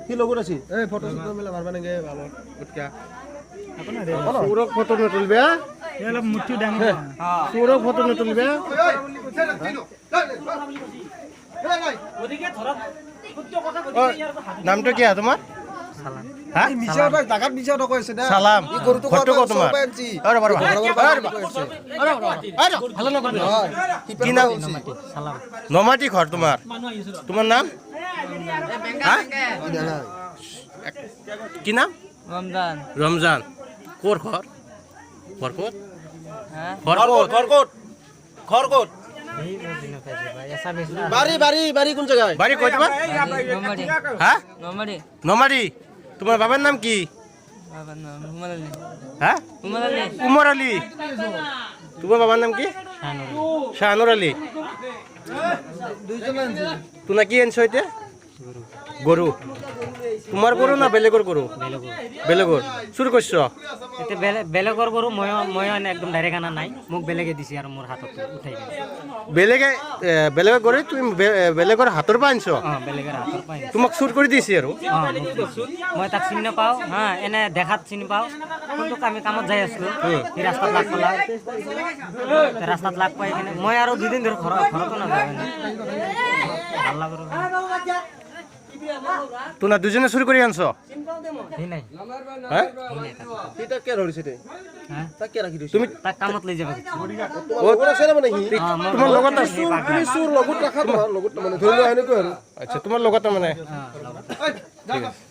কি লগত আছে এই ফটো শুট মেলা মারবা নাগে ভালো গুটকা সুরক ফটো নতুলবে এলা মুঠি ডাঙি সুরক ফটো নতুলবে ওদিকে ধরা সত্য কথা বলি ইয়ার হাত নামটা কি তোমার সালাম হ্যাঁ মিছা ওটা জাগাত মিছা ওটা কইছে না সালাম ই গরুটো ফটো কত তোমার পাইছি আরে বাবা আরে আরে ভালো না করবে কি নাম সালাম নমাটি ঘর তোমার মানু আইছো তোমার নাম হ্যাঁ কি নাম রমজান রমজান কোর ঘর খরকত হ্যাঁ খরকত খরকত খরকত এই দিন কাজে ভাই এসা বেশ বাড়ি বাড়ি বাড়ি কোন জায়গায় বাড়ি কই তোমার নমারি হ্যাঁ নমারি নমারি তোমার বাবার নাম কি বাবার নাম উমরালি হ্যাঁ উমরালি উমর আলী তোমার বাবার নাম কি শাহানুর আলী দুইজন আনছি তোমরা কি আনছো এটা গরু তোমার গরু না বেলেগর গরু বেলেগর চুর করছো এতে বেলেগর গরু মই একদম ডাইরেক্ট আনা নাই মোক বেলেগে দিছি আর মোর হাতত উঠাই গেল বেলেগৰ গরু তুমি বেলেগৰ হাতৰ পৰা আনছো বেলেগের হাতর পাই তোমাক চুৰ কৰি দিছে আৰু মই তাক চিনি নাপাওঁ হা এনে দেখাত চিনি পাওঁ কিন্তু আমি কামত যাই আছিলো এই ৰাস্তাত লাগ পালাম ৰাস্তাত লাগ পাই কিনে মই আৰু দুদিন ধৰি ঘৰতো নাযাওঁ হাল্লা কৰোঁ তোমরা দুজনে চুরি করে আনছো সেই নাই হ্যাঁ এটা কে ধৰিছে দে হ্যাঁ তাক কে ৰাখি দিছে তুমি তাক কামত লৈ যাবা তোমার লগত আছে না মানে হি তোমার লগত আছে তুমি সুর লগত ৰাখা তোমাৰ লগত মানে ধৰি লোৱা এনেকৈ আৰু আচ্ছা তোমার লগত মানে হ্যাঁ ঠিক আছে